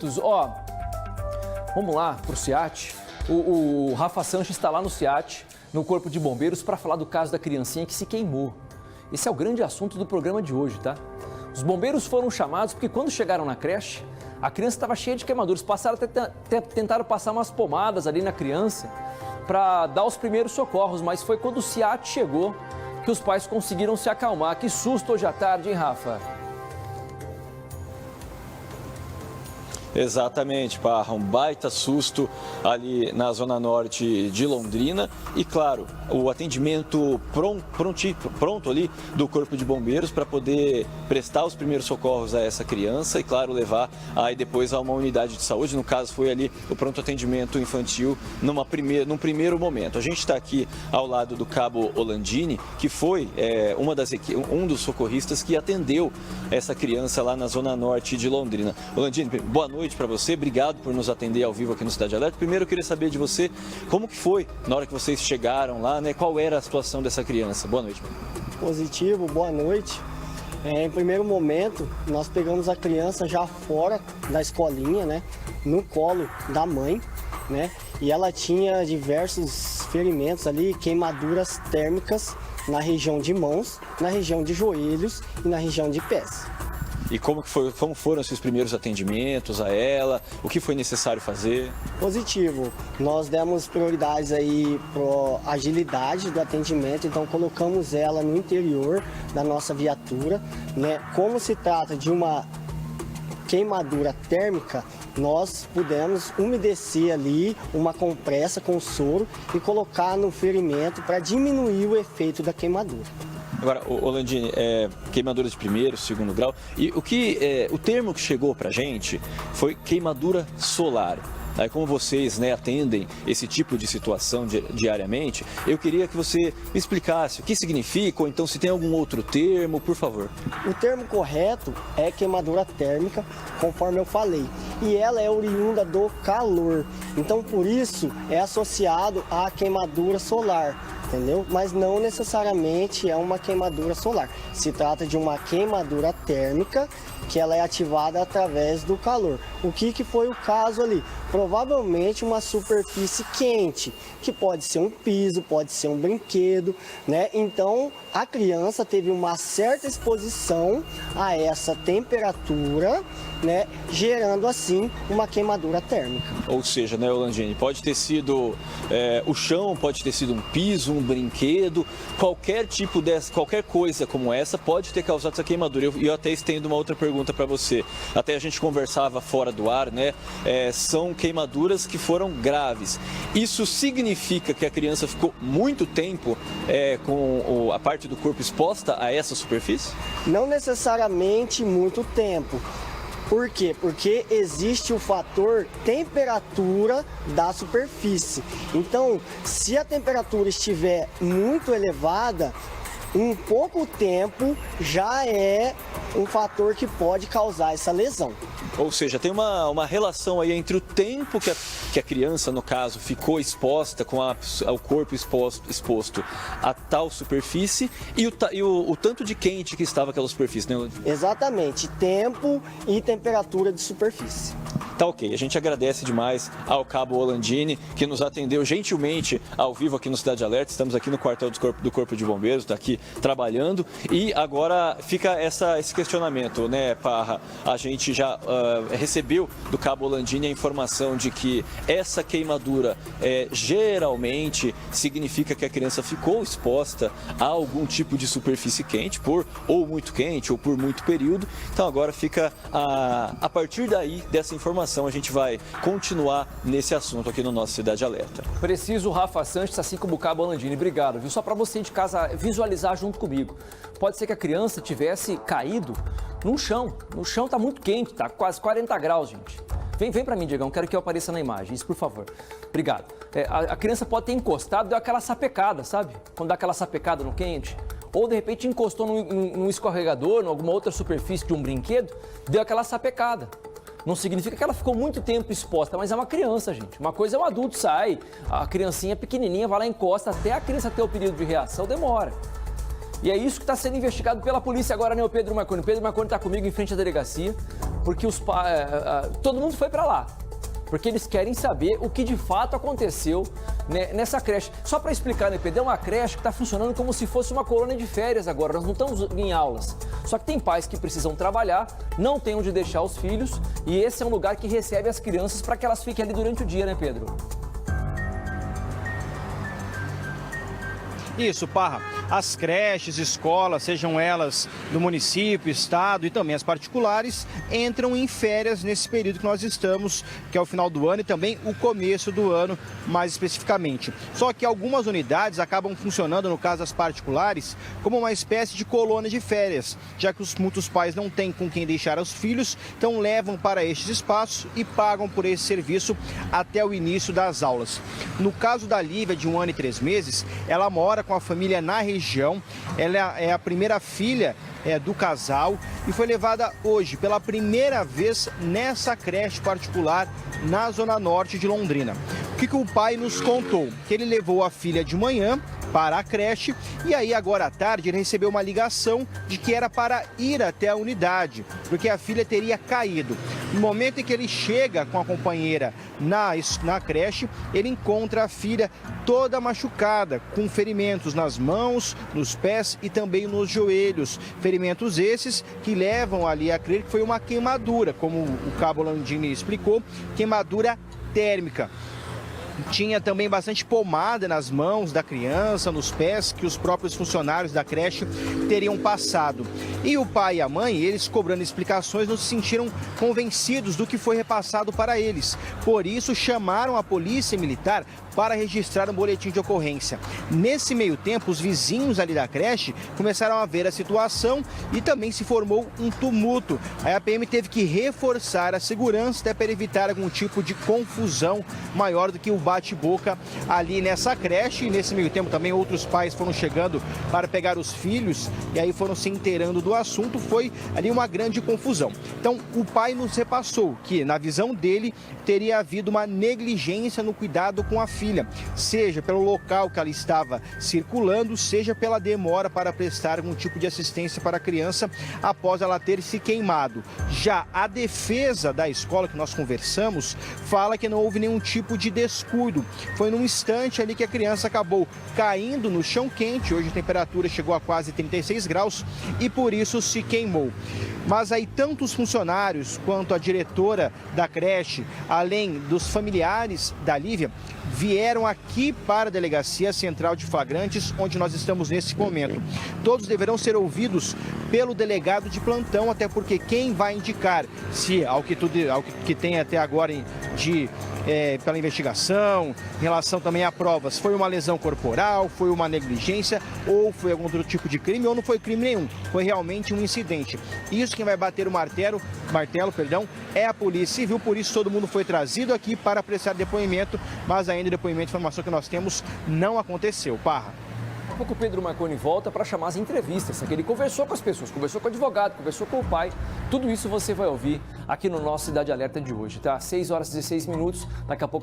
minutos. Vamos lá pro SEAT. O Rafa Sanches está lá no SEAT, no Corpo de Bombeiros, para falar do caso da criancinha que se queimou. Esse é o grande assunto do programa de hoje, tá? Os bombeiros foram chamados porque quando chegaram na creche, a criança estava cheia de queimaduras. Tentaram passar umas pomadas ali na criança para dar os primeiros socorros, mas foi quando o SEAT chegou que os pais conseguiram se acalmar. Que susto hoje à tarde, hein, Rafa? Exatamente, Parra, um baita susto ali na zona norte de Londrina e, claro, o atendimento pronto ali do Corpo de Bombeiros para poder prestar os primeiros socorros a essa criança e, claro, levar aí depois a uma unidade de saúde. No caso, foi ali o pronto atendimento infantil num primeiro momento. A gente está aqui ao lado do Cabo Olandini, que foi um dos socorristas que atendeu essa criança lá na zona norte de Londrina. Olandini, boa noite para você, obrigado por nos atender ao vivo aqui no Cidade Alerta. Primeiro eu queria saber de você, como que foi na hora que vocês chegaram lá, né? Qual era a situação dessa criança? Boa noite. Positivo, boa noite. Em primeiro momento, nós pegamos a criança já fora da escolinha, né? No colo da mãe, né? E ela tinha diversos ferimentos ali, queimaduras térmicas na região de mãos, na região de joelhos e na região de pés. E como foram esses primeiros atendimentos a ela? O que foi necessário fazer? Positivo. Nós demos prioridades aí para agilidade do atendimento, então colocamos ela no interior da nossa viatura, né? Como se trata de uma queimadura térmica, nós pudemos umedecer ali uma compressa com soro e colocar no ferimento para diminuir o efeito da queimadura. Agora, Olandini, queimadura de primeiro, segundo grau, e o termo que chegou para a gente foi queimadura solar. Aí, como vocês, né, atendem esse tipo de situação diariamente, eu queria que você me explicasse o que significa, ou então se tem algum outro termo, por favor. O termo correto é queimadura térmica, conforme eu falei, e ela é oriunda do calor, então por isso é associado à queimadura solar. Entendeu? Mas não necessariamente é uma queimadura solar. Se trata de uma queimadura térmica que ela é ativada através do calor. O que foi o caso ali? Provavelmente uma superfície quente, que pode ser um piso, pode ser um brinquedo, né? Então a criança teve uma certa exposição a essa temperatura, né? Gerando assim uma queimadura térmica. Ou seja, né, Olandini, pode ter sido o chão, pode ter sido um piso, um brinquedo, qualquer coisa como essa pode ter causado essa queimadura. Eu até estendo uma outra pergunta para você. Até a gente conversava fora do ar, né? São queimaduras que foram graves. Isso significa que a criança ficou muito tempo com a parte do corpo exposta a essa superfície? Não necessariamente muito tempo. Por quê? Porque existe o fator temperatura da superfície. Então, se a temperatura estiver muito elevada, um pouco tempo já é um fator que pode causar essa lesão. Ou seja, tem uma relação aí entre o tempo que a criança, no caso, ficou exposta, com o corpo exposto a tal superfície e o tanto de quente que estava aquela superfície, né? Exatamente, tempo e temperatura de superfície. Tá ok, a gente agradece demais ao Cabo Olandini, que nos atendeu gentilmente ao vivo aqui no Cidade Alerta. Estamos aqui no quartel do Corpo de Bombeiros, está aqui trabalhando. E agora fica esse questionamento, né, Parra? A gente já recebeu do Cabo Olandini a informação de que essa queimadura geralmente significa que a criança ficou exposta a algum tipo de superfície quente, ou muito quente, ou por muito período. Então agora fica, a partir daí, dessa informação, a gente vai continuar nesse assunto aqui no nosso Cidade Alerta. Preciso o Rafa Sanches, assim como o Cabo Olandini. Obrigado, viu? Só para você de casa visualizar junto comigo. Pode ser que a criança tivesse caído no chão. No chão tá muito quente, tá quase 40 graus, gente. Vem para mim, Diegão, quero que eu apareça na imagem. Isso, por favor. Obrigado. A criança pode ter encostado, deu aquela sapecada, sabe? Quando dá aquela sapecada no quente. Ou, de repente, encostou num escorregador, em alguma outra superfície de um brinquedo, deu aquela sapecada. Não significa que ela ficou muito tempo exposta, mas é uma criança, gente. Uma coisa é um adulto sai, a criancinha pequenininha vai lá e encosta, até a criança ter o período de reação, demora. E é isso que está sendo investigado pela polícia agora, né, o Pedro Marconi. O Pedro Marconi está comigo em frente à delegacia. porque todo mundo foi para lá. Porque eles querem saber o que de fato aconteceu nessa creche. Só para explicar, né, Pedro, é uma creche que está funcionando como se fosse uma colônia de férias agora. Nós não estamos em aulas. Só que tem pais que precisam trabalhar, não tem onde deixar os filhos, e esse é um lugar que recebe as crianças para que elas fiquem ali durante o dia, né, Pedro? Isso, Parra. As creches, escolas, sejam elas do município, estado e também as particulares, entram em férias nesse período que nós estamos, que é o final do ano e também o começo do ano, mais especificamente. Só que algumas unidades acabam funcionando, no caso das particulares, como uma espécie de colônia de férias, já que muitos pais não têm com quem deixar os filhos, então levam para estes espaços e pagam por esse serviço até o início das aulas. No caso da Lívia, de 1 ano e 3 meses, ela mora com a família na região. Ela é a primeira filha do casal e foi levada hoje pela primeira vez nessa creche particular na zona norte de Londrina. O que o pai nos contou? Que ele levou a filha de manhã para a creche e aí agora à tarde ele recebeu uma ligação de que era para ir até a unidade, porque a filha teria caído. No momento em que ele chega com a companheira na creche, ele encontra a filha toda machucada, com ferimentos nas mãos, nos pés e também nos joelhos. Ferimentos esses que levam ali a crer que foi uma queimadura, como o Cabo Landini explicou, queimadura térmica. Tinha também bastante pomada nas mãos da criança, nos pés, que os próprios funcionários da creche teriam passado. E o pai e a mãe, eles cobrando explicações, não se sentiram convencidos do que foi repassado para eles. Por isso, chamaram a polícia militar para registrar um boletim de ocorrência. Nesse meio tempo, os vizinhos ali da creche começaram a ver a situação e também se formou um tumulto. A PM teve que reforçar a segurança até para evitar algum tipo de confusão maior do que o bate-boca ali nessa creche. E nesse meio tempo também outros pais foram chegando para pegar os filhos e aí foram se inteirando do assunto. Foi ali uma grande confusão. Então o pai nos repassou que, na visão dele, teria havido uma negligência no cuidado com a filha, seja pelo local que ela estava circulando, seja pela demora para prestar algum tipo de assistência para a criança após ela ter se queimado. Já a defesa da escola que nós conversamos fala que não houve nenhum tipo de descuido. Foi num instante ali que a criança acabou caindo no chão quente, hoje a temperatura chegou a quase 36 graus e por isso se queimou. Mas aí tanto os funcionários quanto a diretora da creche, além dos familiares da Lívia, vieram aqui para a Delegacia Central de Flagrantes, onde nós estamos nesse momento. Todos deverão ser ouvidos pelo delegado de plantão, até porque quem vai indicar se, ao que tem até agora pela investigação, em relação também a provas, foi uma lesão corporal, foi uma negligência, ou foi algum outro tipo de crime, ou não foi crime nenhum, foi realmente um incidente. Isso quem vai bater o martelo, é a Polícia Civil, por isso todo mundo foi trazido aqui para prestar depoimento, mas ainda o depoimento, informação que nós temos, não aconteceu. Parra. Daqui a pouco o Pedro Marconi volta para chamar as entrevistas. Ele conversou com as pessoas, conversou com o advogado, conversou com o pai. Tudo isso você vai ouvir aqui no nosso Cidade Alerta de hoje, tá? 6 horas e 16 minutos. Daqui a pouco